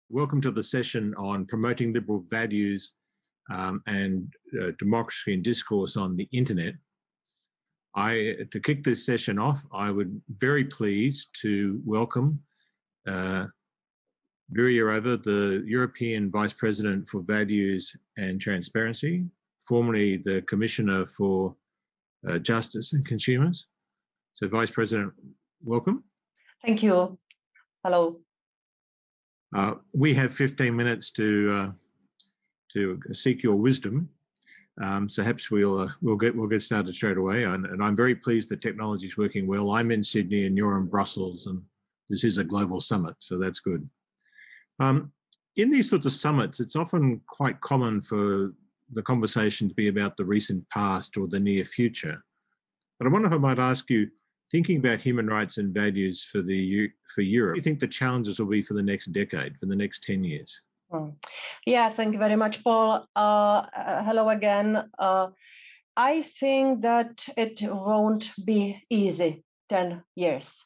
Welcome to the session on promoting liberal values and democracy and discourse on the internet. To kick this session off, I would very pleased to welcome Vera Jourova, the European Vice President for Values and Transparency, formerly the Commissioner for Justice and Consumers. So Vice President, welcome. Thank you. Hello. We have 15 minutes to seek your wisdom, so perhaps we'll get started straight away. And I'm very pleased that technology is working well. I'm in Sydney and you're in Brussels, and this is a global summit, so that's good. In these sorts of summits, it's often quite common for the conversation to be about the recent past or the near future. But I wonder if I might ask you, thinking about human rights and values for Europe, what do you think the challenges will be for the next decade, for the next 10 years? Yeah, thank you very much, Paul. Hello again. I think that it won't be easy 10 years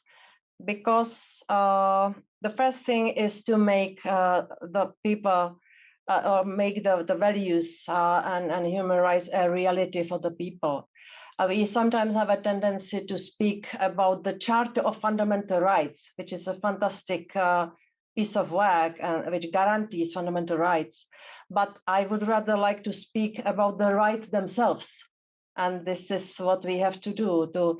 because the first thing is to make the people or make the values and human rights a reality for the people. We sometimes have a tendency to speak about the Charter of Fundamental Rights, which is a fantastic piece of work which guarantees fundamental rights. But I would rather like to speak about the rights themselves. And this is what we have to do, to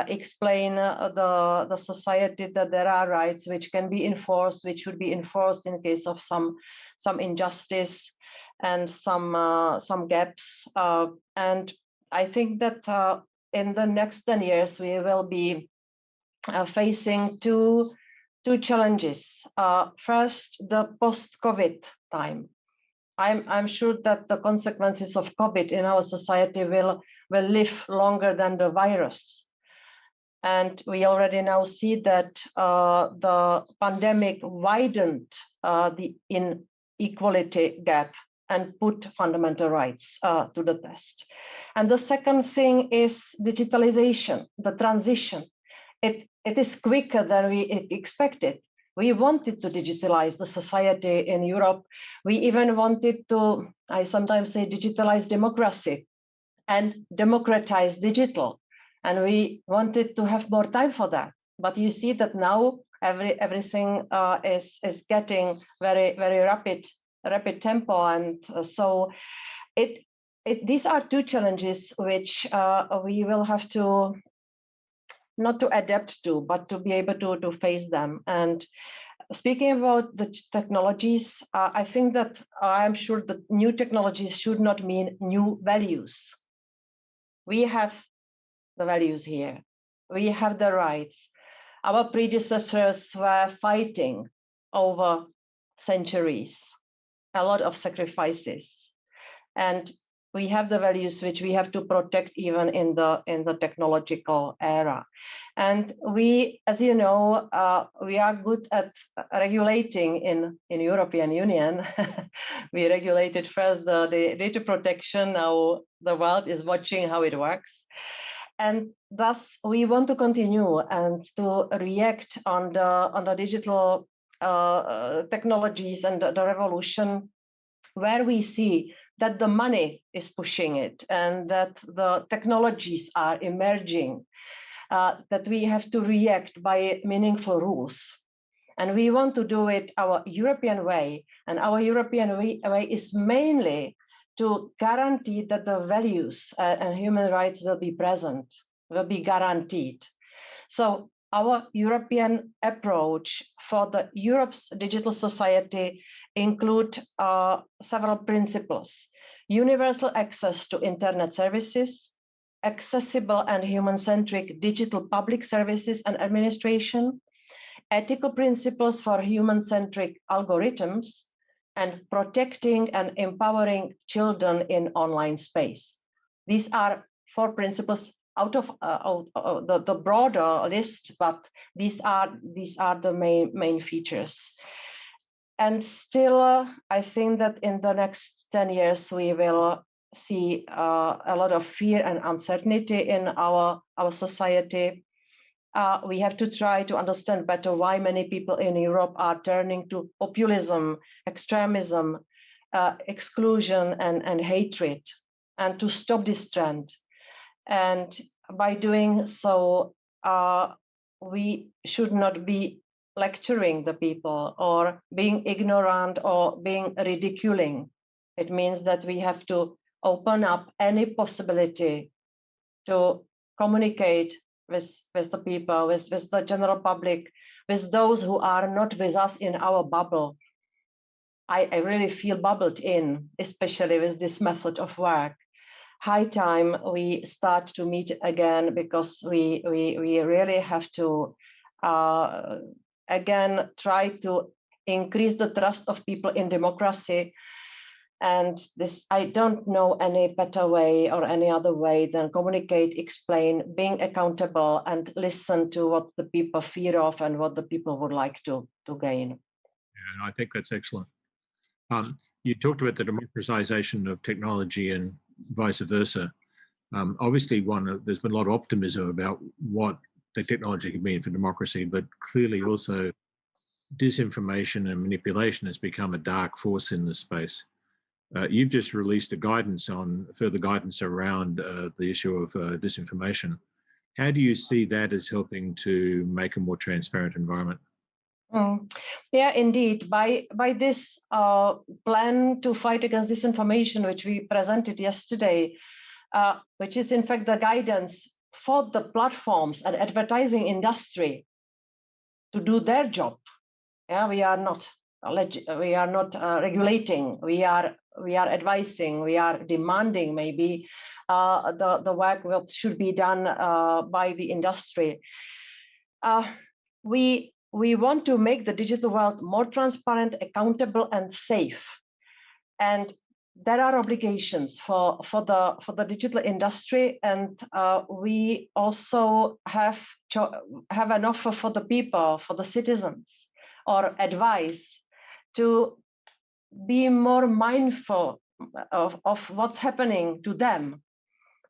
explain the society that there are rights which can be enforced, which should be enforced in case of some injustice and some gaps. And I think that in the next 10 years, we will be facing two challenges. First, the post-COVID time. I'm sure that the consequences of COVID in our society will live longer than the virus. And we already now see that the pandemic widened the inequality gap and put fundamental rights to the test. And the second thing is digitalization, the transition. It is quicker than we expected. We wanted to digitalize the society in Europe. We even wanted to, I sometimes say, digitalize democracy and democratize digital. And we wanted to have more time for that. But you see that now everything is getting very, very rapid tempo, and so these are two challenges which we will have to not to adapt to, but to be able to face them. And speaking about the technologies, I think that I'm sure that new technologies should not mean new values. We have the values here. We have the rights. Our predecessors were fighting over centuries, a lot of sacrifices, and we have the values which we have to protect even in the technological era. And we, as you know, we are good at regulating in European Union. We regulated first the data protection. Now the world is watching how it works. And thus we want to continue and to react on the digital technologies and the revolution, where we see that the money is pushing it and that the technologies are emerging, that we have to react by meaningful rules. And we want to do it our European way. And our European way is mainly to guarantee that the values and human rights will be present, will be guaranteed. So our European approach for the Europe's digital society include several principles: universal access to internet services, accessible and human-centric digital public services and administration, ethical principles for human-centric algorithms, and protecting and empowering children in online space. These are 4 principles out of the broader list, but these are the main features. And still, I think that in the next 10 years, we will see a lot of fear and uncertainty in our society. we have to try to understand better why many people in Europe are turning to populism, extremism, exclusion, and hatred, and to stop this trend. And by doing so, we should not be lecturing the people or being ignorant or being ridiculing. It means that we have to open up any possibility to communicate with the people, with the general public, with those who are not with us in our bubble. I really feel bubbled in, especially with this method of work. High time we start to meet again, because we really have to again try to increase the trust of people in democracy. And this, I don't know any better way or any other way than communicate, explain, being accountable, and listen to what the people fear of and what the people would like to gain. Yeah, I think that's excellent. You talked about the democratization of technology and vice versa. Obviously, there's been a lot of optimism about what the technology could mean for democracy, but clearly also disinformation and manipulation has become a dark force in this space. You've just released further guidance around the issue of disinformation. How do you see that as helping to make a more transparent environment? Yeah, indeed. By this plan to fight against disinformation, which we presented yesterday, which is in fact the guidance for the platforms and advertising industry to do their job. Yeah, we are not regulating. We are advising. We are demanding maybe the work that should be done by the industry. We want to make the digital world more transparent, accountable, and safe. And there are obligations for the digital industry, and we also have an offer for the people, for the citizens, or advice to be more mindful of what's happening to them,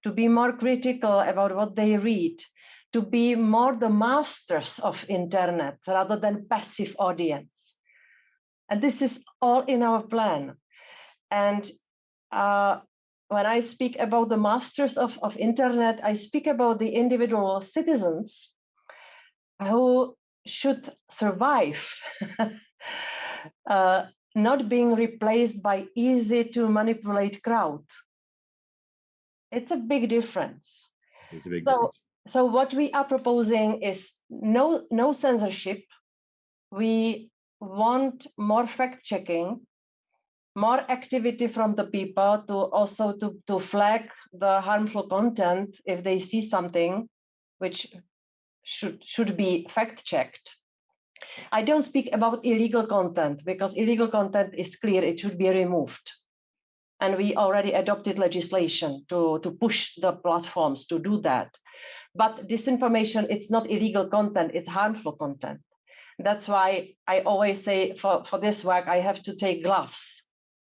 to be more critical about what they read, to be more the masters of internet rather than passive audience. And this is all in our plan. And when I speak about the masters of internet, I speak about the individual citizens who should survive, not being replaced by easy to manipulate crowd. It's a big difference. It's a big difference. So what we are proposing is no censorship. We want more fact-checking, more activity from the people to flag the harmful content if they see something which should be fact-checked. I don't speak about illegal content, because illegal content is clear, it should be removed. And we already adopted legislation to push the platforms to do that. But disinformation, it's not illegal content, it's harmful content. That's why I always say for this work, I have to take gloves.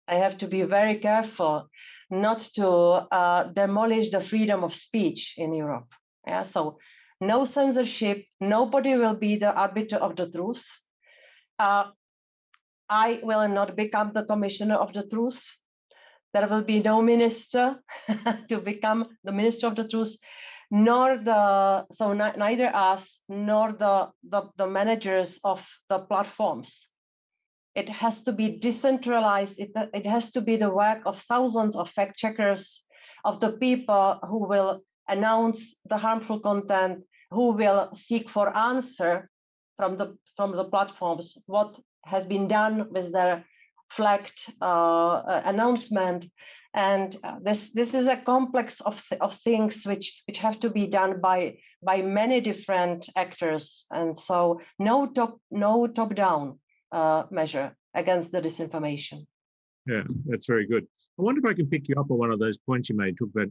I have to be very careful not to demolish the freedom of speech in Europe. Yeah, so no censorship, nobody will be the arbiter of the truth. I will not become the commissioner of the truth. There will be no minister to become the minister of the truth, neither us nor the managers of the platforms. It has to be decentralized. It has to be the work of thousands of fact checkers, of the people who will announce the harmful content, who will seek for answer from the platforms what has been done with their flagged announcement. And this is a complex of things which have to be done by many different actors. And so no top down measure against the disinformation. Yeah, that's very good. I wonder if I can pick you up on one of those points you made. Talk about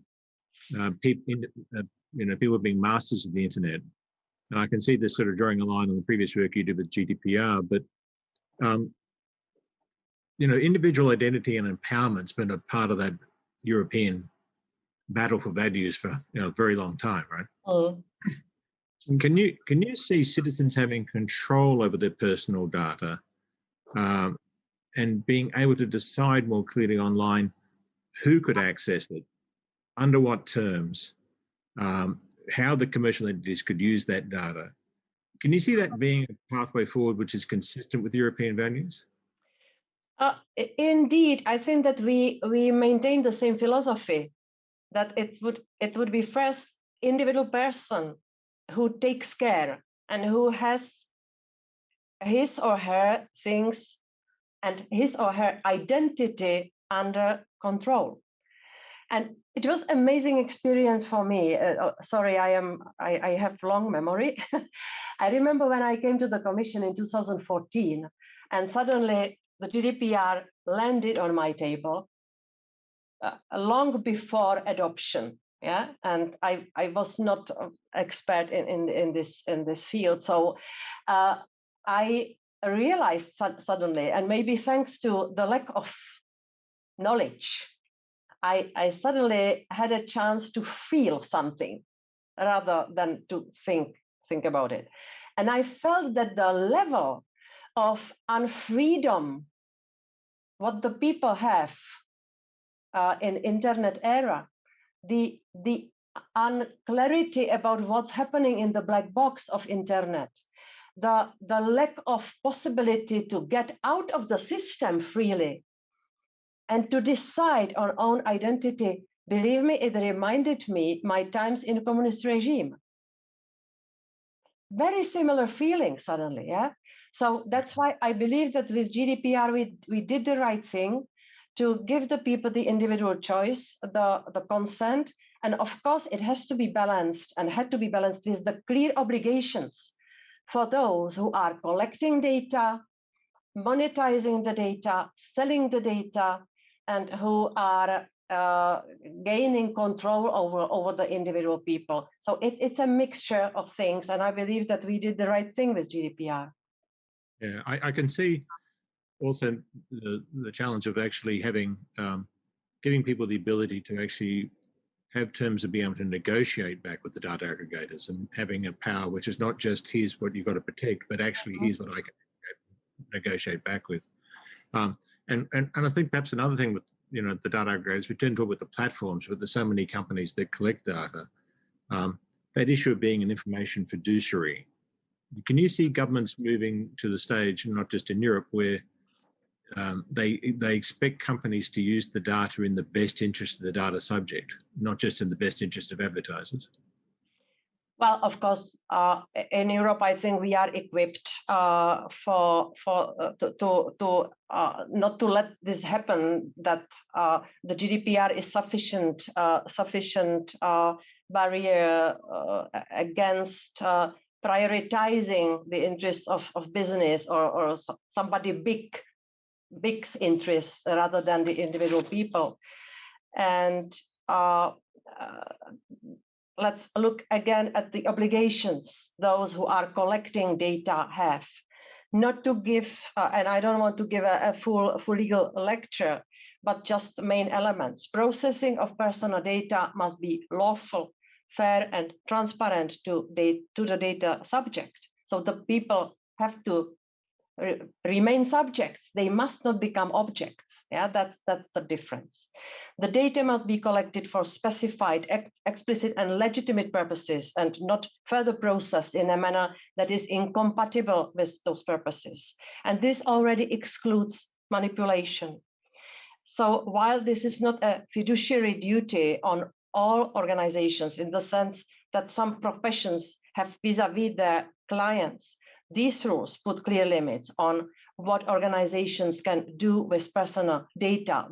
people being masters of the internet, and I can see this sort of drawing a line on the previous work you did with GDPR. But individual identity and empowerment's been a part of that European battle for values for a very long time, right? Can you see citizens having control over their personal data and being able to decide more clearly online who could access it, under what terms, how the commercial entities could use that data? Can you see that being a pathway forward which is consistent with European values? Indeed, I think that we maintain the same philosophy, that it would be first individual person who takes care and who has his or her things and his or her identity under control. And it was amazing experience for me. Sorry, I have long memory. I remember when I came to the Commission in 2014, and suddenly the GDPR landed on my table long before adoption. Yeah, and I was not expert in this field, so I realized suddenly, and maybe thanks to the lack of knowledge, I suddenly had a chance to feel something rather than to think about it. And I felt that the level of unfreedom what the people have in internet era, the unclarity about what's happening in the black box of internet, the lack of possibility to get out of the system freely and to decide on own identity, believe me, it reminded me my times in communist regime. Very similar feeling suddenly, yeah? So that's why I believe that with GDPR, we did the right thing to give the people the individual choice, the consent, and of course it has to be balanced and had to be balanced with the clear obligations for those who are collecting data, monetizing the data, selling the data, and who are gaining control over the individual people. So it's a mixture of things, and I believe that we did the right thing with GDPR. Yeah, I can see also the challenge of actually having giving people the ability to actually have terms of being able to negotiate back with the data aggregators and having a power which is not just here's what you've got to protect, but actually here's what I can negotiate back with. And I think perhaps another thing with the data aggregators, we tend to talk with the platforms, but there's so many companies that collect data. That issue of being an information fiduciary. Can you see governments moving to the stage, not just in Europe, where they expect companies to use the data in the best interest of the data subject, not just in the best interest of advertisers? Well, of course, in Europe, I think we are equipped to not to let this happen. That the GDPR is sufficient barrier against prioritizing the interests of business or somebody big's interests rather than the individual people. And let's look again at the obligations those who are collecting data have. Not to give, and I don't want to give a full legal lecture, but just the main elements. Processing of personal data must be lawful, fair, and transparent to the data subject. So the people have to remain subjects. They must not become objects. Yeah, that's the difference. The data must be collected for specified, explicit, and legitimate purposes, and not further processed in a manner that is incompatible with those purposes. And this already excludes manipulation. So while this is not a fiduciary duty on all organizations in the sense that some professions have vis-a-vis their clients, these rules put clear limits on what organizations can do with personal data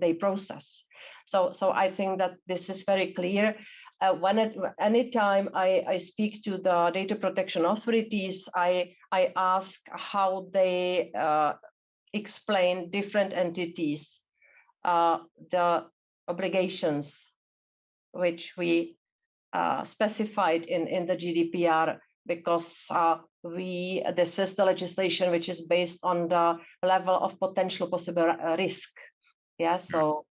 they process. So I think that this is very clear. Anytime I speak to the data protection authorities, I ask how they explain different entities the obligations which we specified in the GDPR, because this is the legislation which is based on the level of potential possible risk. Yeah, so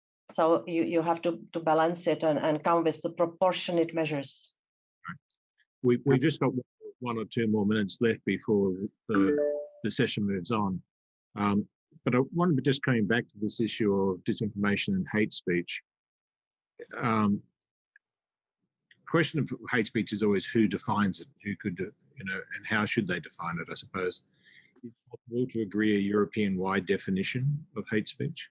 you have to balance it and come with the proportionate measures. we've just got 1 or 2 more minutes left before the session moves on. But I wanted to just coming back to this issue of disinformation and hate speech. Question of hate speech is always who defines it, who could, and how should they define it, I suppose. Is it possible to agree a European-wide definition of hate speech?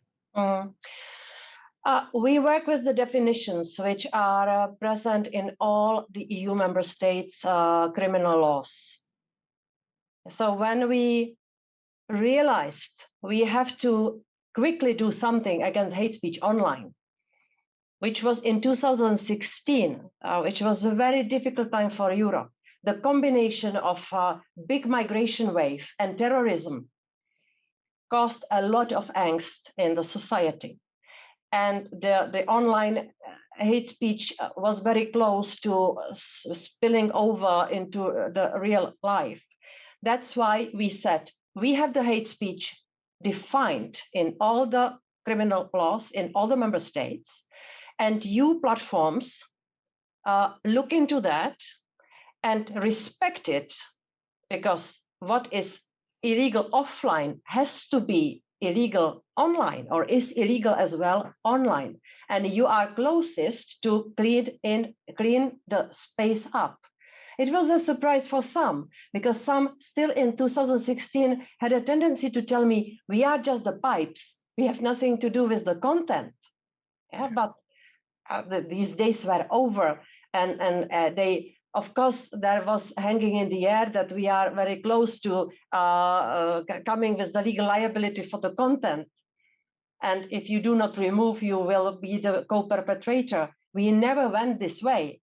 We work with the definitions which are present in all the EU member states' criminal laws. So when we realized we have to quickly do something against hate speech online, which was in 2016, which was a very difficult time for Europe. The combination of big migration wave and terrorism caused a lot of angst in the society. And the online hate speech was very close to spilling over into the real life. That's why we said, we have the hate speech defined in all the criminal laws in all the member states, and you platforms look into that and respect it, because what is illegal offline has to be illegal online, or is illegal as well online. And you are closest to clean the space up. It was a surprise for some, because some still in 2016 had a tendency to tell me, we are just the pipes, we have nothing to do with the content. Yeah, but these days were over, and they, of course, there was hanging in the air that we are very close to coming with the legal liability for the content. And if you do not remove, you will be the co-perpetrator. We never went this way,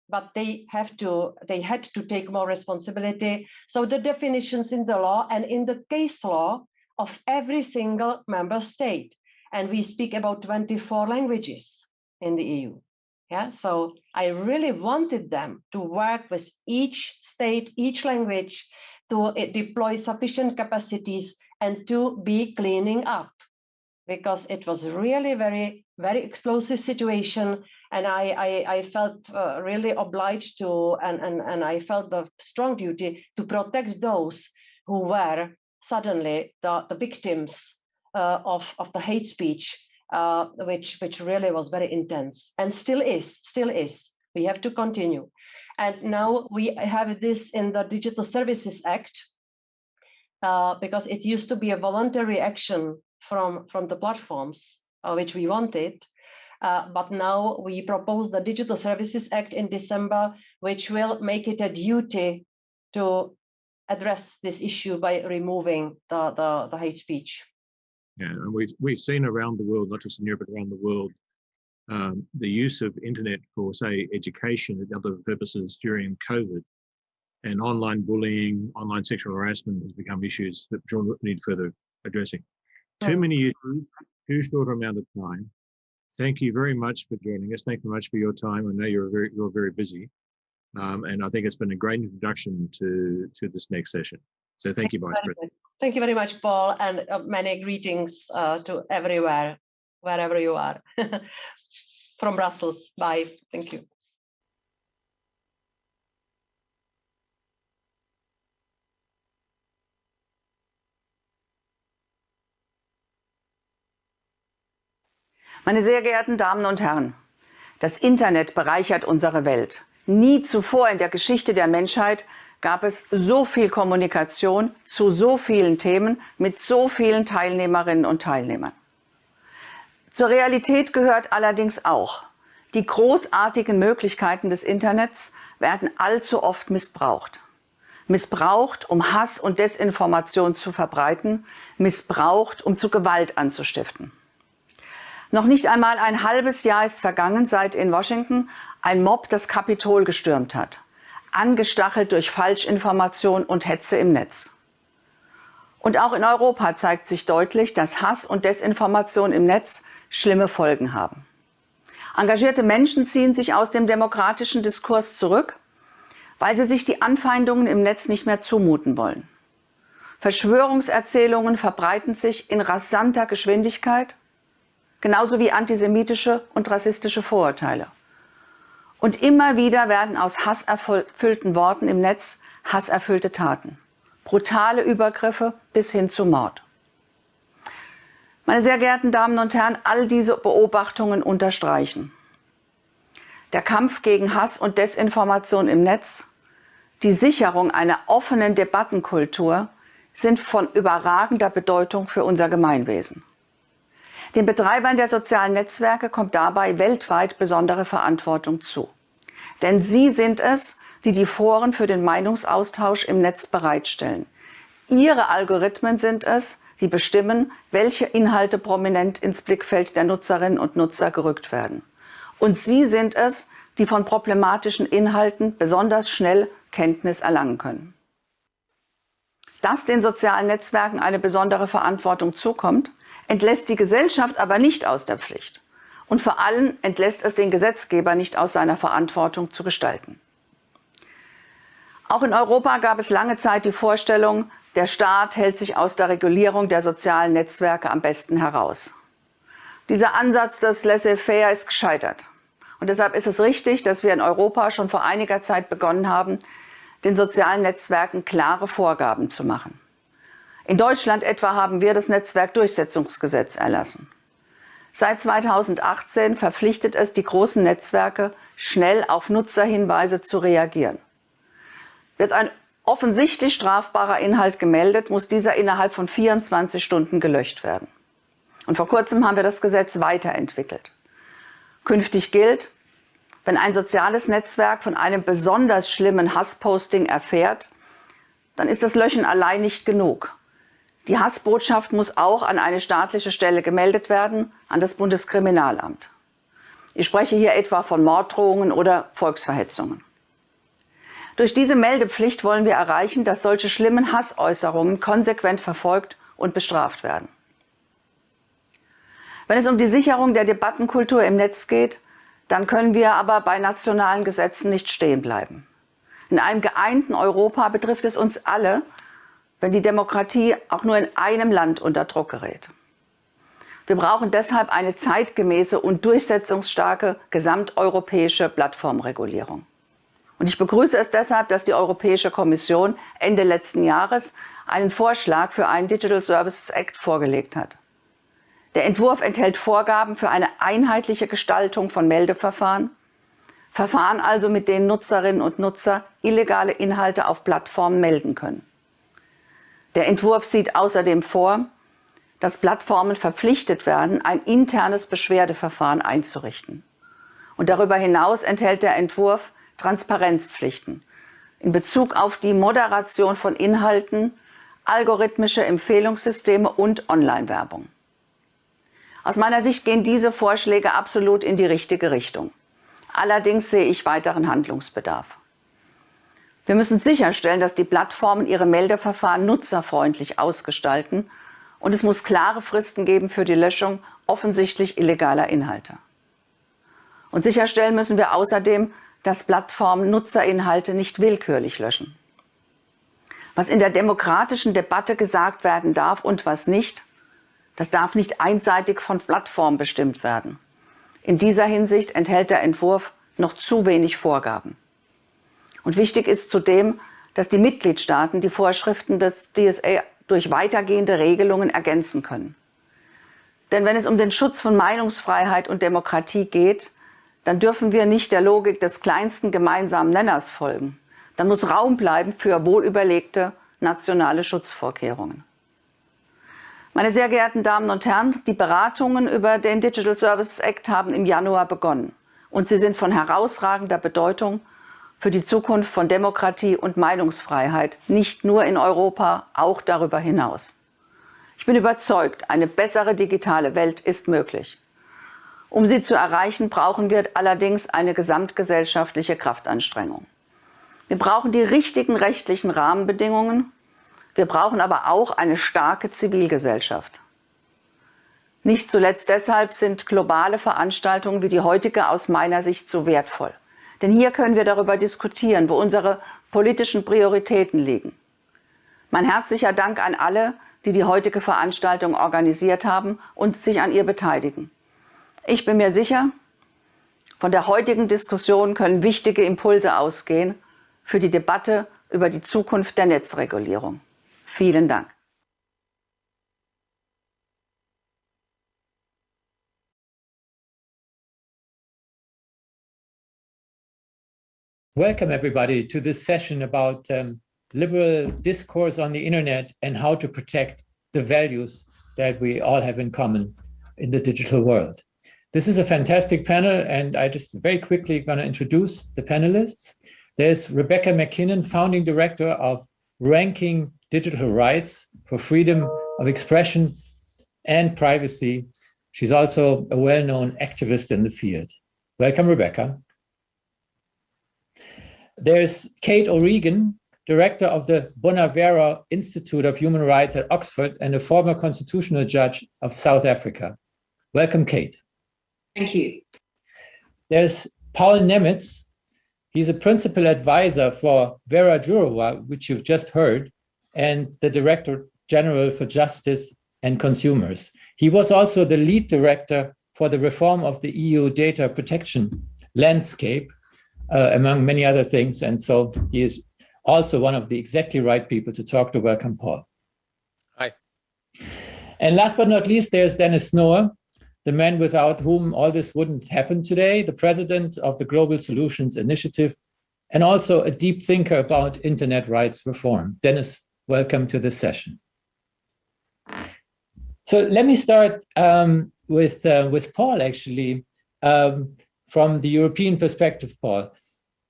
but they had to take more responsibility. So the definitions in the law and in the case law of every single member state, and we speak about 24 languages in the EU. Yeah, so I really wanted them to work with each state, each language, to deploy sufficient capacities and to be cleaning up, because it was really very, very explosive situation. And I felt really obliged to, and I felt the strong duty to protect those who were suddenly the victims of the hate speech, which really was very intense and still is. We have to continue. And now we have this in the Digital Services Act, because it used to be a voluntary action from the platforms, which we wanted. But now we propose the Digital Services Act in December, which will make it a duty to address this issue by removing the hate speech. Yeah, and we've seen around the world, not just in Europe, but around the world, the use of internet for, say, education and other purposes during COVID, and online bullying, online sexual harassment has become issues that need further addressing. Too many issues, too short amount of time. Thank you very much for joining us. Thank you very much for your time. I know you're very busy, and I think it's been a great introduction to this next session. So thank you, Vice President. Thank you very much, Paul, and many greetings to everywhere, wherever you are. From Brussels. Bye. Thank you. Meine sehr geehrten Damen und Herren, das Internet bereichert unsere Welt. Nie zuvor in der Geschichte der Menschheit gab es so viel Kommunikation zu so vielen Themen mit so vielen Teilnehmerinnen und Teilnehmern. Zur Realität gehört allerdings auch, die großartigen Möglichkeiten des Internets werden allzu oft missbraucht. Missbraucht, um Hass und Desinformation zu verbreiten, missbraucht, um zu Gewalt anzustiften. Noch nicht einmal ein halbes Jahr ist vergangen, seit in Washington ein Mob das Kapitol gestürmt hat, angestachelt durch Falschinformation und Hetze im Netz. Und auch in Europa zeigt sich deutlich, dass Hass und Desinformation im Netz schlimme Folgen haben. Engagierte Menschen ziehen sich aus dem demokratischen Diskurs zurück, weil sie sich die Anfeindungen im Netz nicht mehr zumuten wollen. Verschwörungserzählungen verbreiten sich in rasanter Geschwindigkeit, genauso wie antisemitische und rassistische Vorurteile. Und immer wieder werden aus hasserfüllten Worten im Netz hasserfüllte Taten. Brutale Übergriffe bis hin zu Mord. Meine sehr geehrten Damen und Herren, all diese Beobachtungen unterstreichen: Der Kampf gegen Hass und Desinformation im Netz, die Sicherung einer offenen Debattenkultur sind von überragender Bedeutung für unser Gemeinwesen. Den Betreibern der sozialen Netzwerke kommt dabei weltweit besondere Verantwortung zu. Denn sie sind es, die die Foren für den Meinungsaustausch im Netz bereitstellen. Ihre Algorithmen sind es, die bestimmen, welche Inhalte prominent ins Blickfeld der Nutzerinnen und Nutzer gerückt werden. Und sie sind es, die von problematischen Inhalten besonders schnell Kenntnis erlangen können. Dass den sozialen Netzwerken eine besondere Verantwortung zukommt, entlässt die Gesellschaft aber nicht aus der Pflicht. Und vor allem entlässt es den Gesetzgeber nicht aus seiner Verantwortung zu gestalten. Auch in Europa gab es lange Zeit die Vorstellung, der Staat hält sich aus der Regulierung der sozialen Netzwerke am besten heraus. Dieser Ansatz des Laissez-faire ist gescheitert. Und deshalb ist es richtig, dass wir in Europa schon vor einiger Zeit begonnen haben, den sozialen Netzwerken klare Vorgaben zu machen. In Deutschland etwa haben wir das Netzwerkdurchsetzungsgesetz erlassen. Seit 2018 verpflichtet es die großen Netzwerke, schnell auf Nutzerhinweise zu reagieren. Wird ein offensichtlich strafbarer Inhalt gemeldet, muss dieser innerhalb von 24 Stunden gelöscht werden. Und vor kurzem haben wir das Gesetz weiterentwickelt. Künftig gilt, wenn ein soziales Netzwerk von einem besonders schlimmen Hassposting erfährt, dann ist das Löschen allein nicht genug. Die Hassbotschaft muss auch an eine staatliche Stelle gemeldet werden, an das Bundeskriminalamt. Ich spreche hier etwa von Morddrohungen oder Volksverhetzungen. Durch diese Meldepflicht wollen wir erreichen, dass solche schlimmen Hassäußerungen konsequent verfolgt und bestraft werden. Wenn es um die Sicherung der Debattenkultur im Netz geht, dann können wir aber bei nationalen Gesetzen nicht stehen bleiben. In einem geeinten Europa betrifft es uns alle, wenn die Demokratie auch nur in einem Land unter Druck gerät. Wir brauchen deshalb eine zeitgemäße und durchsetzungsstarke gesamteuropäische Plattformregulierung. Und ich begrüße es deshalb, dass die Europäische Kommission Ende letzten Jahres einen Vorschlag für einen Digital Services Act vorgelegt hat. Der Entwurf enthält Vorgaben für eine einheitliche Gestaltung von Meldeverfahren, Verfahren also, mit denen Nutzerinnen und Nutzer illegale Inhalte auf Plattformen melden können. Der Entwurf sieht außerdem vor, dass Plattformen verpflichtet werden, ein internes Beschwerdeverfahren einzurichten. Und darüber hinaus enthält der Entwurf Transparenzpflichten in Bezug auf die Moderation von Inhalten, algorithmische Empfehlungssysteme und Online-Werbung. Aus meiner Sicht gehen diese Vorschläge absolut in die richtige Richtung. Allerdings sehe ich weiteren Handlungsbedarf. Wir müssen sicherstellen, dass die Plattformen ihre Meldeverfahren nutzerfreundlich ausgestalten und es muss klare Fristen geben für die Löschung offensichtlich illegaler Inhalte. Und sicherstellen müssen wir außerdem, dass Plattformen Nutzerinhalte nicht willkürlich löschen. Was in der demokratischen Debatte gesagt werden darf und was nicht, das darf nicht einseitig von Plattformen bestimmt werden. In dieser Hinsicht enthält der Entwurf noch zu wenig Vorgaben. Und wichtig ist zudem, dass die Mitgliedstaaten die Vorschriften des DSA durch weitergehende Regelungen ergänzen können. Denn wenn es um den Schutz von Meinungsfreiheit und Demokratie geht, dann dürfen wir nicht der Logik des kleinsten gemeinsamen Nenners folgen. Dann muss Raum bleiben für wohlüberlegte nationale Schutzvorkehrungen. Meine sehr geehrten Damen und Herren, die Beratungen über den Digital Services Act haben im Januar begonnen. Und sie sind von herausragender Bedeutung für die Zukunft von Demokratie und Meinungsfreiheit, nicht nur in Europa, auch darüber hinaus. Ich bin überzeugt, eine bessere digitale Welt ist möglich. Um sie zu erreichen, brauchen wir allerdings eine gesamtgesellschaftliche Kraftanstrengung. Wir brauchen die richtigen rechtlichen Rahmenbedingungen. Wir brauchen aber auch eine starke Zivilgesellschaft. Nicht zuletzt deshalb sind globale Veranstaltungen wie die heutige aus meiner Sicht so wertvoll. Denn hier können wir darüber diskutieren, wo unsere politischen Prioritäten liegen. Mein herzlicher Dank an alle, die die heutige Veranstaltung organisiert haben und sich an ihr beteiligen. Ich bin mir sicher, Von der heutigen Diskussion können wichtige Impulse ausgehen für die Debatte über die Zukunft der Netzregulierung. Vielen Dank. Welcome, everybody, to this session about liberal discourse on the internet and how to protect the values that we all have in common in the digital world. This is a fantastic panel, and I just very quickly going to introduce the panelists. There's Rebecca McKinnon, founding director of Ranking Digital Rights for Freedom of Expression and Privacy. She's also a well-known activist in the field. Welcome, Rebecca. There's Kate O'Regan, director of the Bonavera Institute of Human Rights at Oxford and a former constitutional judge of South Africa. Welcome, Kate. Thank you. There's Paul Nemitz. He's a principal advisor for Vera Jourova, which you've just heard, and the Director General for Justice and Consumers. He was also the lead director for the reform of the EU data protection landscape, among many other things. And so he is also one of the exactly right people to talk to. Welcome, Paul. Hi. And last but not least, there's Dennis Snower, the man without whom all this wouldn't happen today, the president of the Global Solutions Initiative, and also a deep thinker about internet rights reform. Dennis, welcome to this session. So let me start with Paul, actually. From the European perspective, Paul,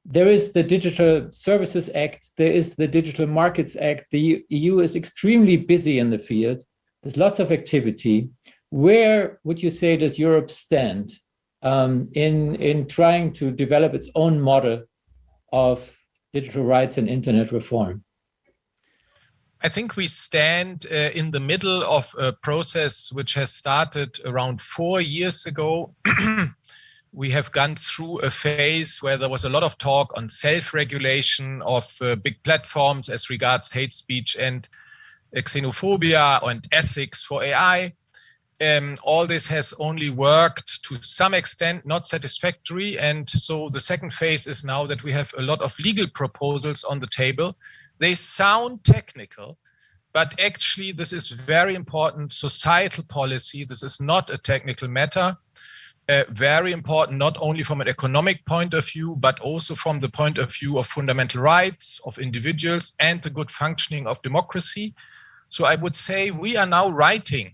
there is the Digital Services Act, there is the Digital Markets Act. The EU is extremely busy in the field. There's lots of activity. Where would you say does Europe stand in trying to develop its own model of digital rights and internet reform? I think we stand in the middle of a process which has started around 4 years ago. We have gone through a phase where there was a lot of talk on self-regulation of big platforms as regards hate speech and xenophobia and ethics for AI. All this has only worked to some extent, not satisfactory. And so the second phase is now that we have a lot of legal proposals on the table. They sound technical, but actually this is very important societal policy. This is not a technical matter. Very important, not only from an economic point of view, but also from the point of view of fundamental rights of individuals and the good functioning of democracy. So I would say we are now writing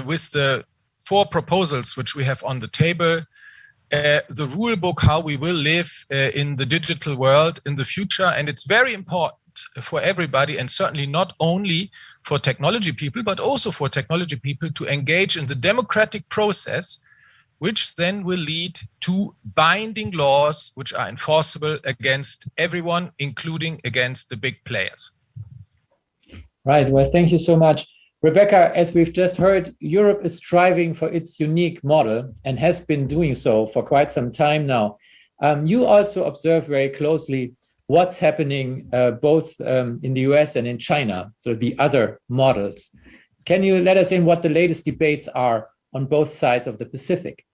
with the 4 proposals which we have on the table, the rule book, how we will live in the digital world in the future. And it's very important for everybody, and certainly not only for technology people, but also for technology people to engage in the democratic process, which then will lead to binding laws which are enforceable against everyone, including against the big players. Right. Well, thank you so much. Rebecca, as we've just heard, Europe is striving for its unique model and has been doing so for quite some time now. You also observe very closely what's happening both in the US and in China, so the other models. Can you let us in what the latest debates are on both sides of the Pacific?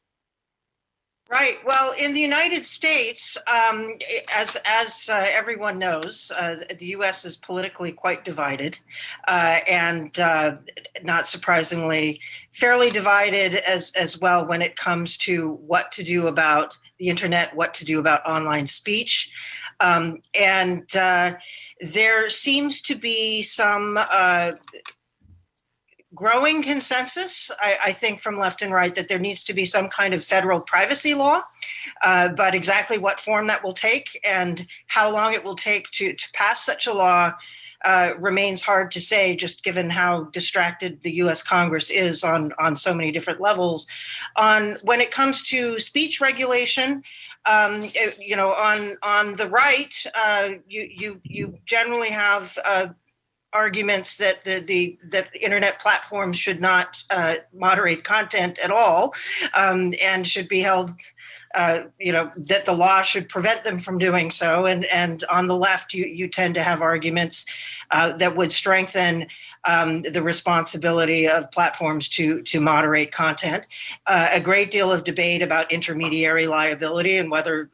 Right. Well, in the United States, as everyone knows, the U.S. is politically quite divided, and not surprisingly, fairly divided as well when it comes to what to do about the internet, what to do about online speech. And there seems to be some growing consensus, I think, from left and right, that there needs to be some kind of federal privacy law, but exactly what form that will take and how long it will take to pass such a law remains hard to say, just given how distracted the U.S. Congress is on so many different levels. When it comes to speech regulation, on the right, you generally have arguments that that internet platforms should not moderate content at all, and should be held that the law should prevent them from doing so. And on the left, you tend to have arguments that would strengthen the responsibility of platforms to moderate content. A great deal of debate about intermediary liability and whether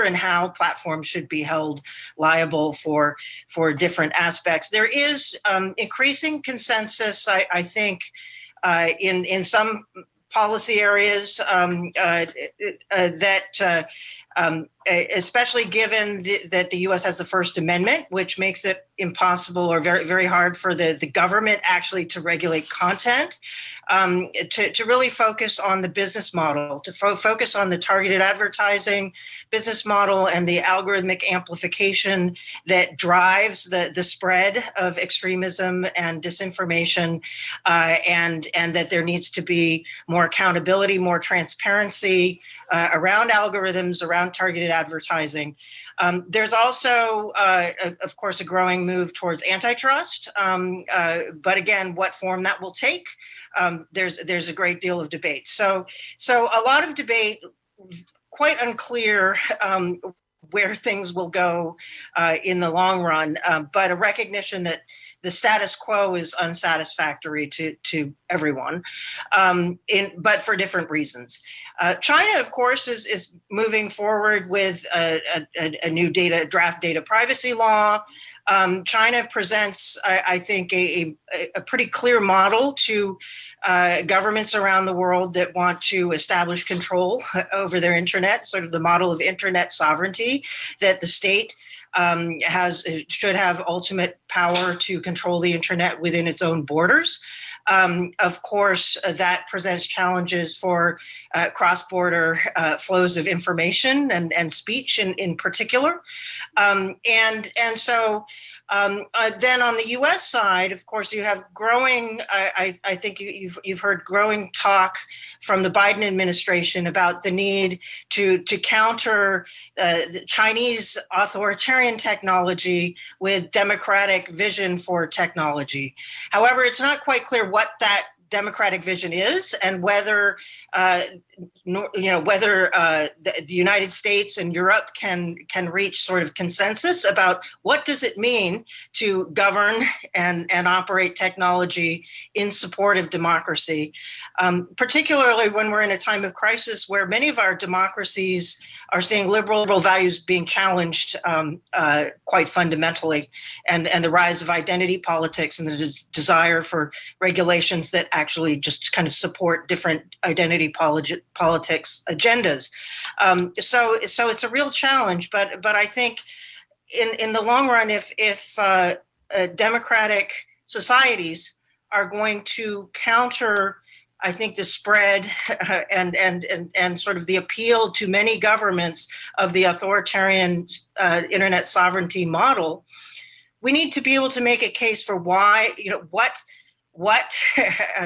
and how platforms should be held liable for different aspects. There is increasing consensus, I think, in some policy areas that especially given that the U.S. has the First Amendment, which makes it impossible or very, very hard for the government actually to regulate content, to really focus on the business model, to focus on the targeted advertising business model and the algorithmic amplification that drives the spread of extremism and disinformation, and that there needs to be more accountability, more transparency around algorithms, around targeted advertising. There's also, of course, a growing move towards antitrust. But again, what form that will take, there's a great deal of debate. So a lot of debate, quite unclear where things will go in the long run, but a recognition that the status quo is unsatisfactory to everyone, but for different reasons. China, of course, is moving forward with a new draft data privacy law. China presents, I think, a pretty clear model to governments around the world that want to establish control over their internet, sort of the model of internet sovereignty, that the state should have ultimate power to control the internet within its own borders. Of course, that presents challenges for cross-border flows of information and speech in particular. And so then on the U.S. side, of course, you have growing, I think you've heard growing talk from the Biden administration about the need to counter the Chinese authoritarian technology with democratic vision for technology. However, it's not quite clear what that democratic vision is, and whether the United States and Europe can reach sort of consensus about what does it mean to govern and operate technology in support of democracy, particularly when we're in a time of crisis where many of our democracies are seeing liberal values being challenged quite fundamentally, and the rise of identity politics and the desire for regulations that actually just kind of support different identity politics agendas. So it's a real challenge, but I think in the long run, if democratic societies are going to counter, I think, the spread and sort of the appeal to many governments of the authoritarian internet sovereignty model, we need to be able to make a case for why, what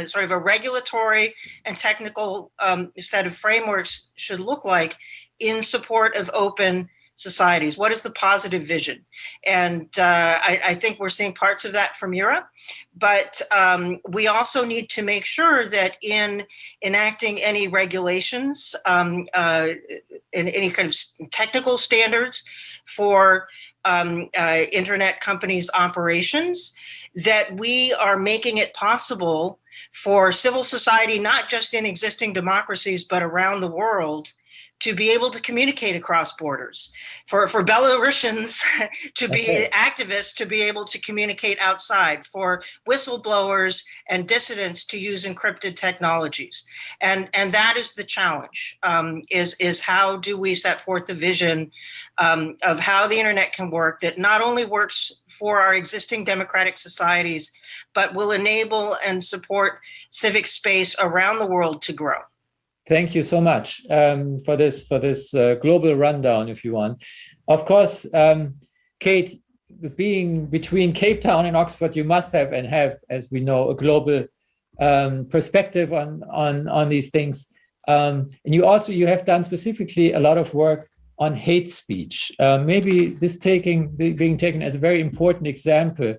sort of a regulatory and technical set of frameworks should look like in support of open societies. What is the positive vision? And I think we're seeing parts of that from Europe, but we also need to make sure that in enacting any regulations, in any kind of technical standards for internet companies' operations, that we are making it possible for civil society, not just in existing democracies, but around the world, to be able to communicate across borders, for Belarusians to be activists, to be able to communicate outside, for whistleblowers and dissidents to use encrypted technologies. And that is the challenge, is how do we set forth the vision of how the internet can work that not only works for our existing democratic societies, but will enable and support civic space around the world to grow. Thank you so much for this global rundown, if you want. Of course, Kate, being between Cape Town and Oxford, you must have, as we know, a global perspective on these things. And you have done specifically a lot of work on hate speech. Maybe this being taken as a very important example.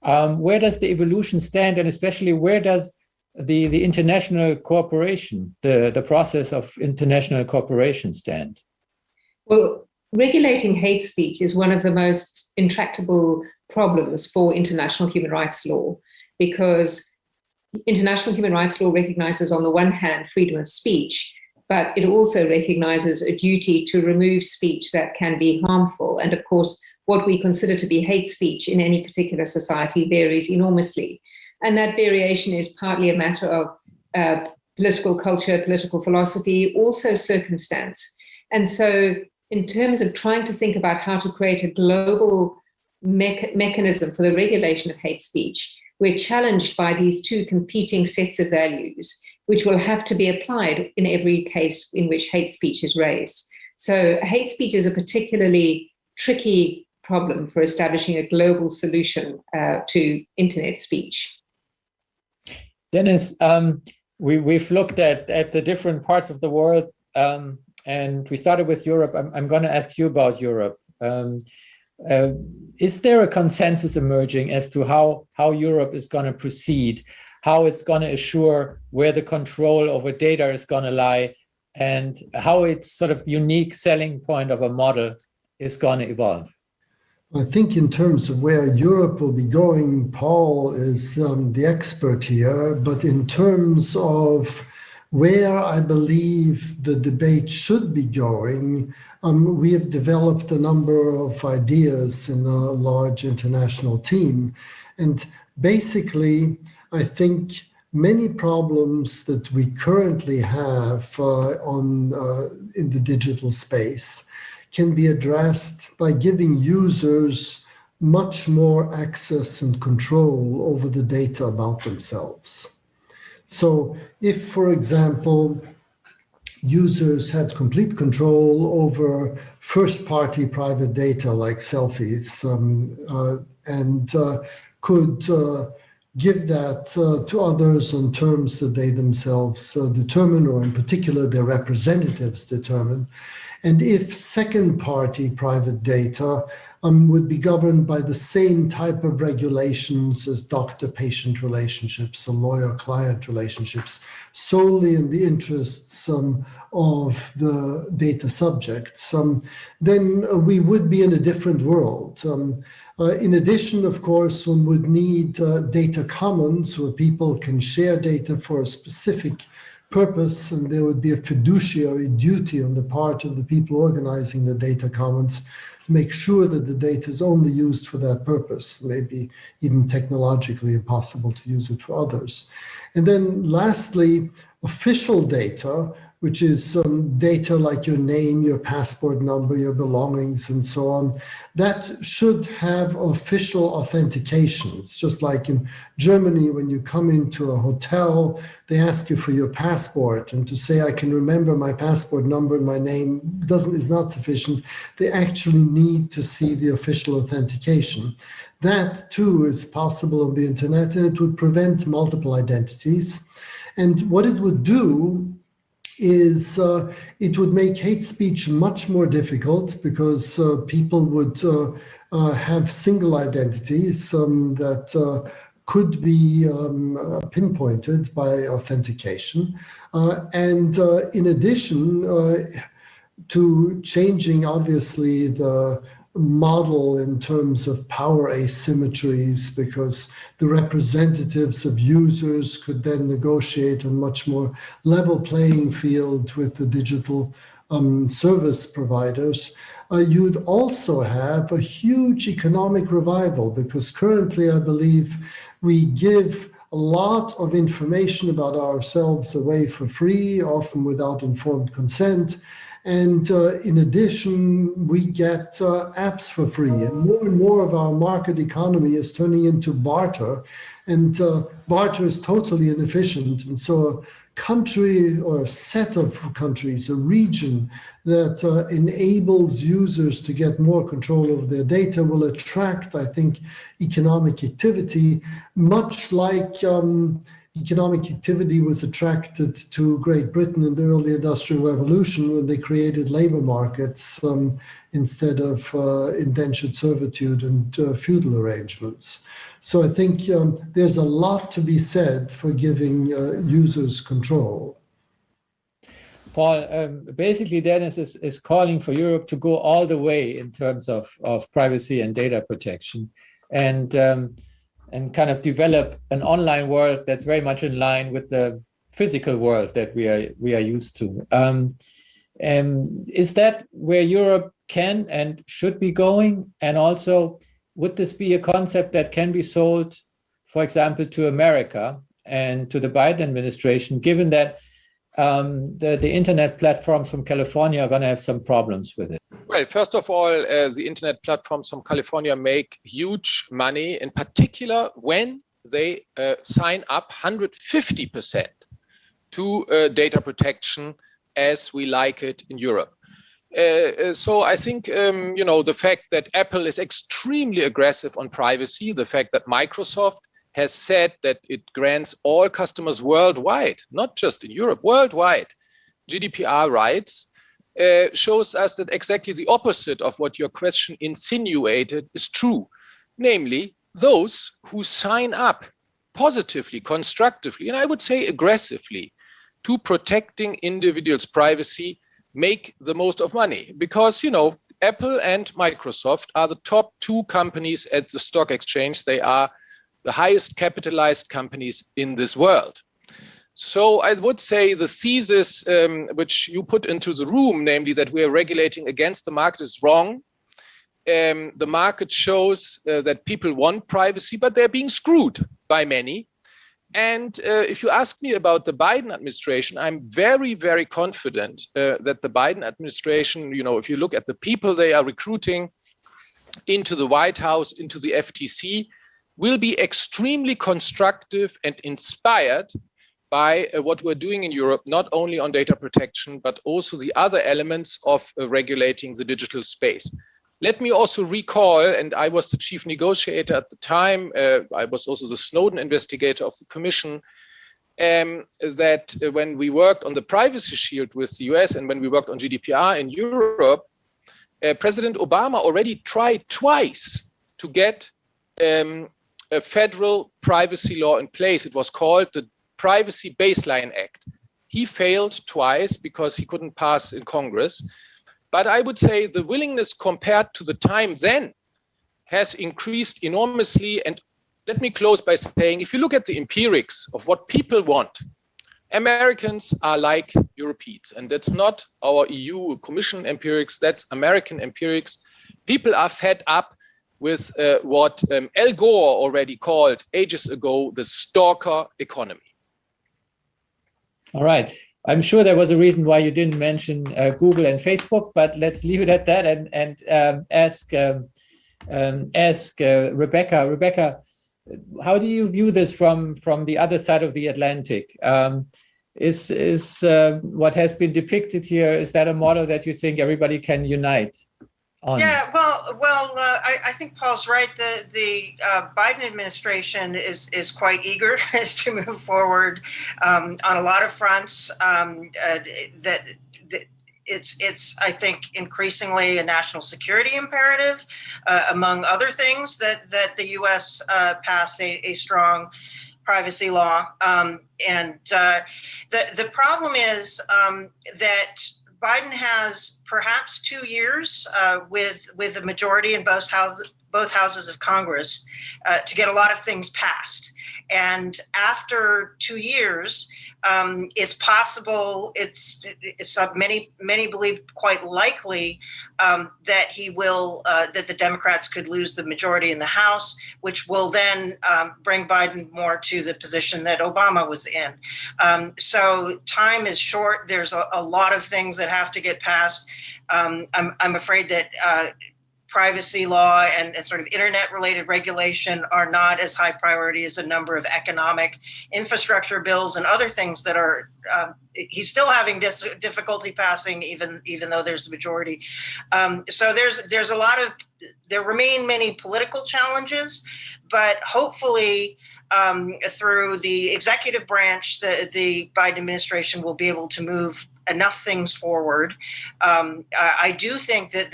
Where does the evolution stand, and especially where does the international cooperation, the process of international cooperation stand? Well, regulating hate speech is one of the most intractable problems for international human rights law, because international human rights law recognizes, on the one hand, freedom of speech, but it also recognizes a duty to remove speech that can be harmful. And of course, what we consider to be hate speech in any particular society varies enormously. And that variation is partly a matter of political culture, political philosophy, also circumstance. And so in terms of trying to think about how to create a global mechanism for the regulation of hate speech, we're challenged by these two competing sets of values, which will have to be applied in every case in which hate speech is raised. So hate speech is a particularly tricky problem for establishing a global solution to internet speech. Dennis, we've looked at the different parts of the world, and we started with Europe. I'm going to ask you about Europe. Is there a consensus emerging as to how Europe is going to proceed, how it's going to assure where the control over data is going to lie, and how its sort of unique selling point of a model is going to evolve? I think in terms of where Europe will be going, Paul is the expert here, but in terms of where I believe the debate should be going, we have developed a number of ideas in a large international team. And basically, I think many problems that we currently have in the digital space can be addressed by giving users much more access and control over the data about themselves. So if, for example, users had complete control over first-party private data like selfies and could give that to others on terms that they themselves determine, or in particular their representatives determine, and if second-party private data would be governed by the same type of regulations as doctor-patient relationships or lawyer-client relationships, solely in the interests of the data subjects, then we would be in a different world. In addition, of course, one would need data commons where people can share data for a specific purpose, and there would be a fiduciary duty on the part of the people organizing the data commons to make sure that the data is only used for that purpose, maybe even technologically impossible to use it for others. And then lastly, official data, which is data like your name, your passport number, your belongings, and so on, that should have official authentication. It's just like in Germany, when you come into a hotel, they ask you for your passport, and to say I can remember my passport number and my name is not sufficient. They actually need to see the official authentication. That too is possible on the internet, and it would prevent multiple identities. And what it would do is it would make hate speech much more difficult, because people would have single identities that could be pinpointed by authentication. And in addition to changing, obviously, the model in terms of power asymmetries, because the representatives of users could then negotiate on much more level playing field with the digital service providers. You'd also have a huge economic revival, because currently I believe we give a lot of information about ourselves away for free, often without informed consent. And in addition, we get apps for free, and more of our market economy is turning into barter, and barter is totally inefficient. And so a country or a set of countries, a region that enables users to get more control over their data will attract, I think, economic activity, much like economic activity was attracted to Great Britain in the early Industrial Revolution when they created labor markets instead of indentured servitude and feudal arrangements. So I think there's a lot to be said for giving users control. Paul, basically Dennis is calling for Europe to go all the way in terms of privacy and data protection, and kind of develop an online world that's very much in line with the physical world that we are used to. Is that where Europe can and should be going? And also, would this be a concept that can be sold, for example, to America and to the Biden administration, given that the internet platforms from California are going to have some problems with it? Well, first of all, the internet platforms from California make huge money, in particular when they sign up 150% to data protection as we like it in Europe. So I think, the fact that Apple is extremely aggressive on privacy, the fact that Microsoft has said that it grants all customers worldwide, not just in Europe, worldwide, GDPR rights, shows us that exactly the opposite of what your question insinuated is true. Namely, those who sign up positively, constructively, and I would say aggressively, to protecting individuals' privacy make the most of money. Because, Apple and Microsoft are the top two companies at the stock exchange. They are the highest capitalized companies in this world. So I would say the thesis which you put into the room, namely that we are regulating against the market, is wrong. The market shows that people want privacy, but they're being screwed by many. And if you ask me about the Biden administration, I'm very, very confident that the Biden administration, if you look at the people they are recruiting into the White House, into the FTC, will be extremely constructive and inspired by what we're doing in Europe, not only on data protection, but also the other elements of regulating the digital space. Let me also recall, and I was the chief negotiator at the time, I was also the Snowden investigator of the Commission, that when we worked on the Privacy Shield with the US and when we worked on GDPR in Europe, President Obama already tried twice to get a federal privacy law in place. It was called the Privacy Baseline Act. He failed twice because he couldn't pass in Congress. But I would say the willingness compared to the time then has increased enormously. And let me close by saying, if you look at the empirics of what people want, Americans are like Europeans. And that's not our EU Commission empirics, that's American empirics. People are fed up with what Al Gore already called ages ago the stalker economy. All right. I'm sure there was a reason why you didn't mention Google and Facebook, but let's leave it at that and ask Rebecca. Rebecca, how do you view this from the other side of the Atlantic? Is what has been depicted here, is that a model that you think everybody can unite on? Yeah, I think Paul's right. The Biden administration is quite eager to move forward on a lot of fronts. It's I think increasingly a national security imperative, among other things, that the U.S. pass a strong privacy law. And the problem is that Biden has perhaps 2 years with a majority in both houses of Congress to get a lot of things passed. And after 2 years, it's possible, many believe quite likely that he will, that the Democrats could lose the majority in the House, which will then bring Biden more to the position that Obama was in. So time is short. There's a lot of things that have to get passed. I'm afraid that privacy law and sort of internet-related regulation are not as high priority as a number of economic infrastructure bills and other things that are. He's still having difficulty passing, even though there's a majority. So there's a lot of. There remain many political challenges, but hopefully through the executive branch, the Biden administration will be able to move enough things forward. I do think that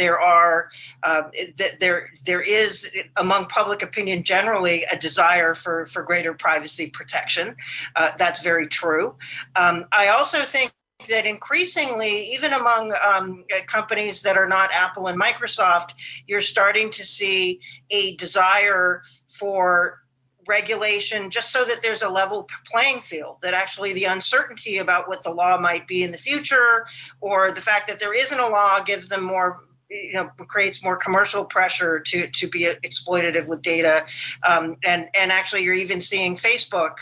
there is among public opinion generally a desire for greater privacy protection. That's very true. I also think that increasingly, even among companies that are not Apple and Microsoft, you're starting to see a desire for regulation just so that there's a level playing field, that actually the uncertainty about what the law might be in the future, or the fact that there isn't a law, gives them more, creates more commercial pressure to be exploitative with data. And actually you're even seeing Facebook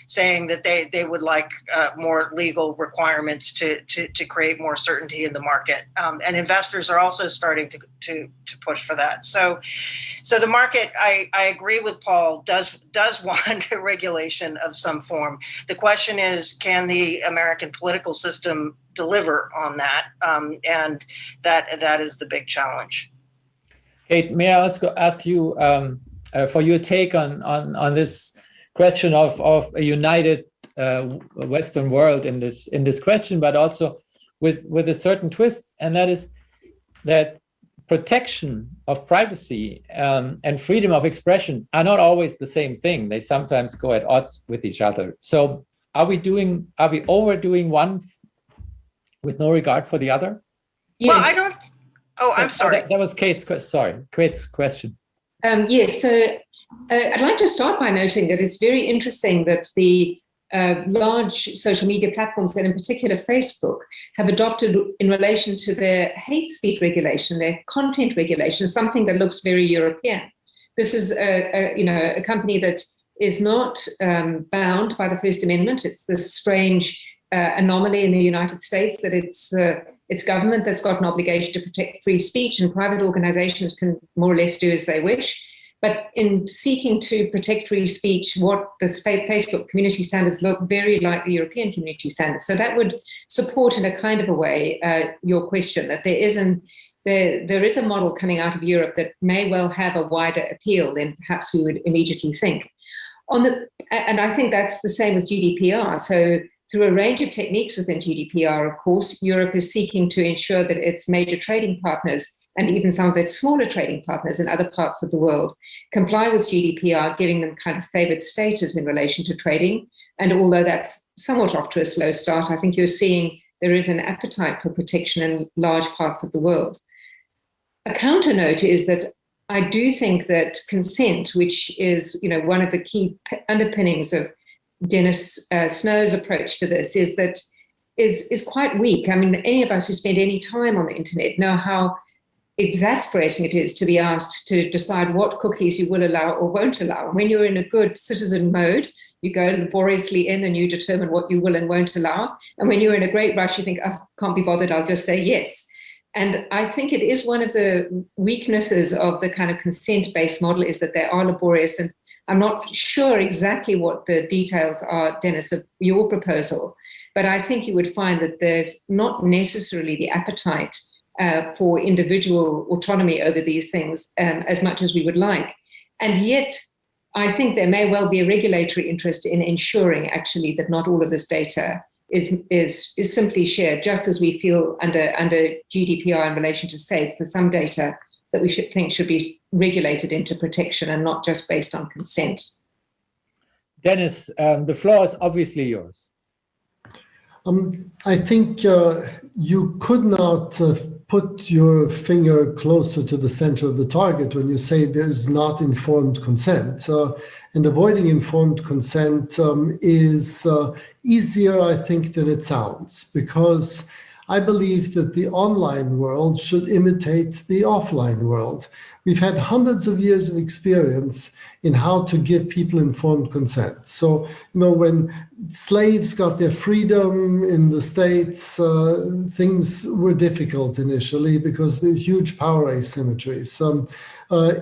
saying that they would like more legal requirements to create more certainty in the market. And investors are also starting to push for that. So the market, I agree with Paul, does want a regulation of some form. The question is, can the American political system deliver on that? And that is the big challenge. Kate, may I ask you for your take on this question of a united Western world in this question, but also with a certain twist, and that is that protection of privacy and freedom of expression are not always the same thing. They sometimes go at odds with each other. So are we overdoing one with no regard for the other? Yes. Well, I don't. Oh, so, I'm sorry. That was Kate's question. Yes. So I'd like to start by noting that it's very interesting that the large social media platforms, and in particular Facebook, have adopted in relation to their hate speech regulation, their content regulation, something that looks very European. This is a company that is not bound by the First Amendment. It's this strange anomaly in the United States that it's government that's got an obligation to protect free speech, and private organizations can more or less do as they wish. But in seeking to protect free speech, what the Facebook community standards look very like the European community standards. So that would support in a kind of a way your question, that there is a model coming out of Europe that may well have a wider appeal than perhaps we would immediately think. And I think that's the same with GDPR. So through a range of techniques within GDPR, of course, Europe is seeking to ensure that its major trading partners and even some of its smaller trading partners in other parts of the world comply with GDPR, giving them kind of favored status in relation to trading. And although that's somewhat off to a slow start, I think you're seeing there is an appetite for protection in large parts of the world. A counter note is that I do think that consent, which is one of the key underpinnings of Dennis Snow's approach to this, is quite weak. I mean, any of us who spend any time on the internet know how exasperating it is to be asked to decide what cookies you will allow or won't allow. When you're in a good citizen mode, you go laboriously in and you determine what you will and won't allow. And when you're in a great rush, you think, oh, can't be bothered, I'll just say yes. And I think it is one of the weaknesses of the kind of consent-based model, is that they are laborious. And I'm not sure exactly what the details are, Dennis, of your proposal, but I think you would find that there's not necessarily the appetite for individual autonomy over these things as much as we would like. And yet, I think there may well be a regulatory interest in ensuring actually that not all of this data is simply shared, just as we feel under GDPR in relation to states. There's some data that we should be regulated into protection and not just based on consent. Dennis, the floor is obviously yours. I think you could not put your finger closer to the center of the target when you say there's not informed consent. And avoiding informed consent is easier, I think, than it sounds, because I believe that the online world should imitate the offline world. We've had hundreds of years of experience in how to give people informed consent. So, when slaves got their freedom in the States, things were difficult initially because there were huge power asymmetries.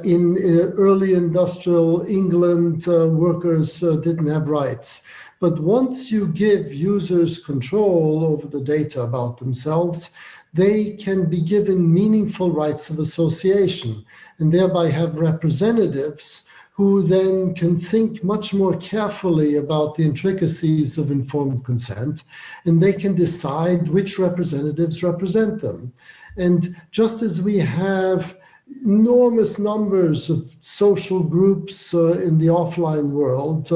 In early industrial England, workers didn't have rights. But once you give users control over the data about themselves, they can be given meaningful rights of association and thereby have representatives who then can think much more carefully about the intricacies of informed consent, and they can decide which representatives represent them. And just as we have enormous numbers of social groups in the offline world,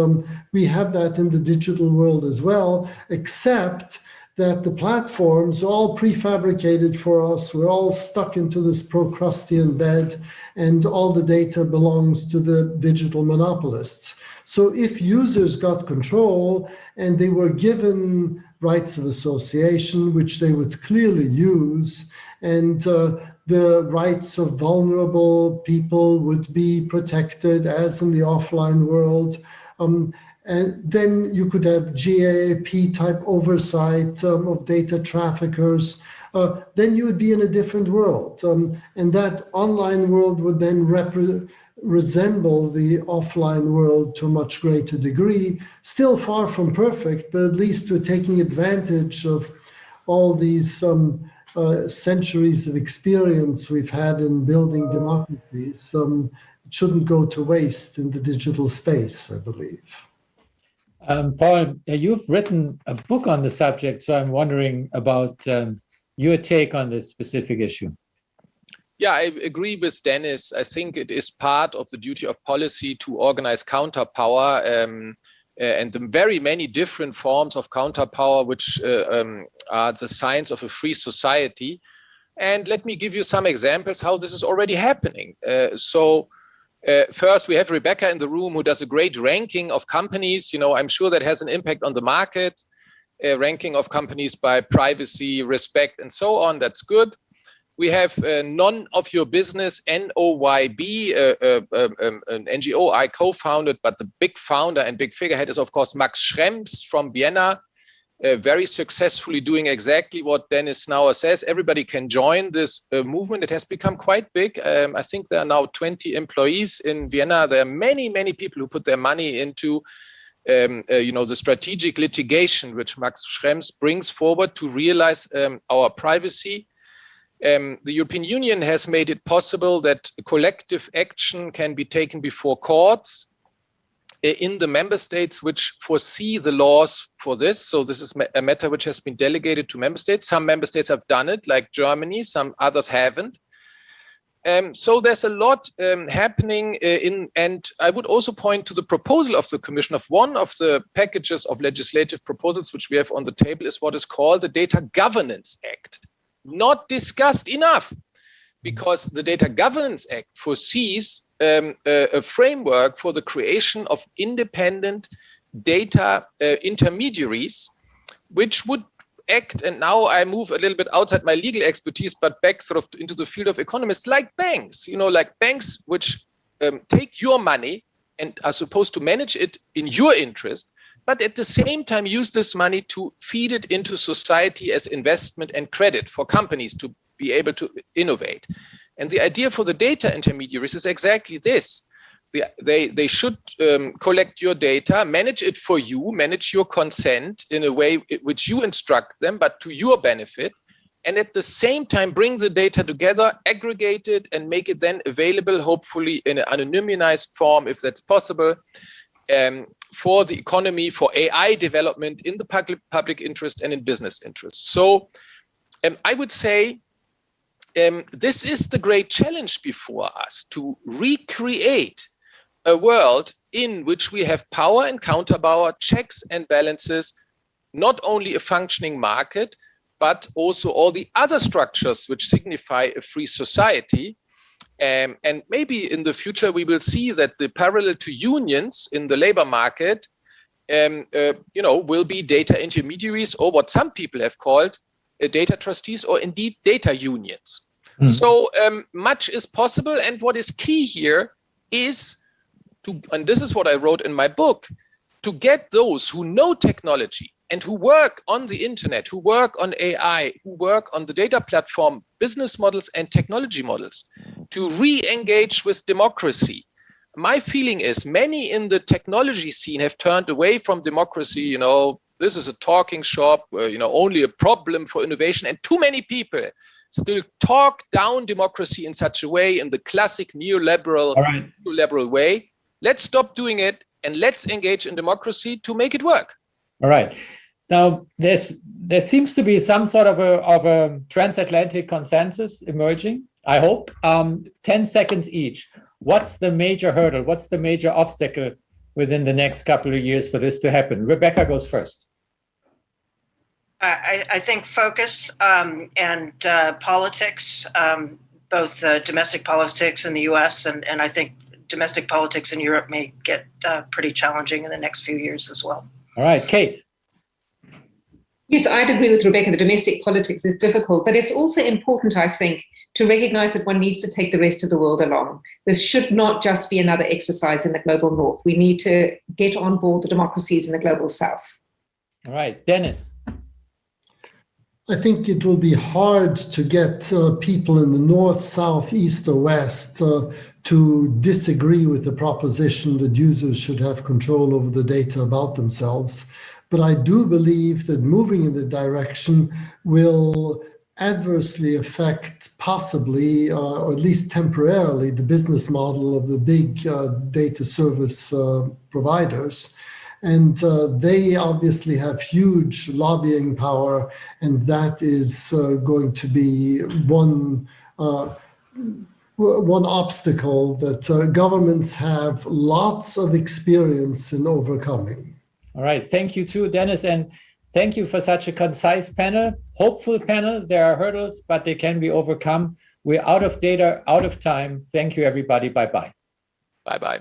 we have that in the digital world as well, except that the platforms are all prefabricated for us. We're all stuck into this Procrustean bed, and all the data belongs to the digital monopolists. So if users got control and they were given rights of association, which they would clearly use, and the rights of vulnerable people would be protected as in the offline world, and then you could have GAAP type oversight of data traffickers. Then you would be in a different world. And that online world would then resemble the offline world to a much greater degree. Still far from perfect, but at least we're taking advantage of all these centuries of experience we've had in building democracies. It shouldn't go to waste in the digital space, I believe. Paul, you've written a book on the subject, so I'm wondering about your take on this specific issue. Yeah, I agree with Dennis. I think it is part of the duty of policy to organize counterpower and the very many different forms of counterpower, which are the signs of a free society. And let me give you some examples how this is already happening. First, we have Rebecca in the room who does a great ranking of companies. I'm sure that has an impact on the market, ranking of companies by privacy, respect, and so on. That's good. We have None of Your Business, NOYB, an NGO I co-founded, but the big founder and big figurehead is, of course, Max Schrems from Vienna, very successfully doing exactly what Dennis Nauer says. Everybody can join this movement. It has become quite big. I think there are now 20 employees in Vienna. There are many, many people who put their money into the strategic litigation which Max Schrems brings forward to realize our privacy. The European Union has made it possible that collective action can be taken before courts in the member states which foresee the laws for this. So this is a matter which has been delegated to member states. Some member states have done it, like Germany, some others haven't. So there's a lot happening and I would also point to the proposal of the Commission of one of the packages of legislative proposals which we have on the table is what is called the Data Governance Act. Not discussed enough, because the Data Governance Act foresees a framework for the creation of independent data intermediaries, which would act, and now I move a little bit outside my legal expertise, but back sort of into the field of economists, like banks, like banks which take your money and are supposed to manage it in your interest, but at the same time use this money to feed it into society as investment and credit for companies to be able to innovate. And the idea for the data intermediaries is exactly this. They should collect your data, manage it for you, manage your consent in a way which you instruct them, but to your benefit, and at the same time bring the data together, aggregate it, and make it then available, hopefully in an anonymized form, if that's possible, for the economy, for AI development in the public interest and in business interest. So I would say this is the great challenge before us, to recreate a world in which we have power and counterpower, checks and balances, not only a functioning market, but also all the other structures which signify a free society. And maybe in the future, we will see that the parallel to unions in the labor market, will be data intermediaries, or what some people have called data trustees or indeed data unions. So much is possible. And what is key here is to, and this is what I wrote in my book, to get those who know technology and who work on the internet, who work on AI, who work on the data platform, business models and technology models, to re-engage with democracy. My feeling is many in the technology scene have turned away from democracy. You know, this is a talking shop, you know, only a problem for innovation. And too many people still talk down democracy in such a way, in the classic neoliberal way. Let's stop doing it and let's engage in democracy to make it work. All right. Now, there seems to be some sort of a transatlantic consensus emerging, I hope. 10 seconds each. What's the major hurdle? What's the major obstacle within the next couple of years for this to happen? Rebecca goes first. I think focus and politics, both domestic politics in the US and I think domestic politics in Europe may get pretty challenging in the next few years as well. All right, Kate. Yes, I'd agree with Rebecca. The domestic politics is difficult, but it's also important, I think, to recognize that one needs to take the rest of the world along. This should not just be another exercise in the global north. We need to get on board the democracies in the global south. All right, Dennis. I think it will be hard to get people in the north, south, east, or west to disagree with the proposition that users should have control over the data about themselves. But I do believe that moving in the direction will adversely affect, possibly, or at least temporarily, the business model of the big data service providers. And they obviously have huge lobbying power, and that is going to be one obstacle that governments have lots of experience in overcoming. All right, thank you too, Dennis, and thank you for such a concise panel, hopeful panel. There are hurdles, but they can be overcome. We're out of data, out of time. Thank you, everybody. Bye-bye. Bye-bye.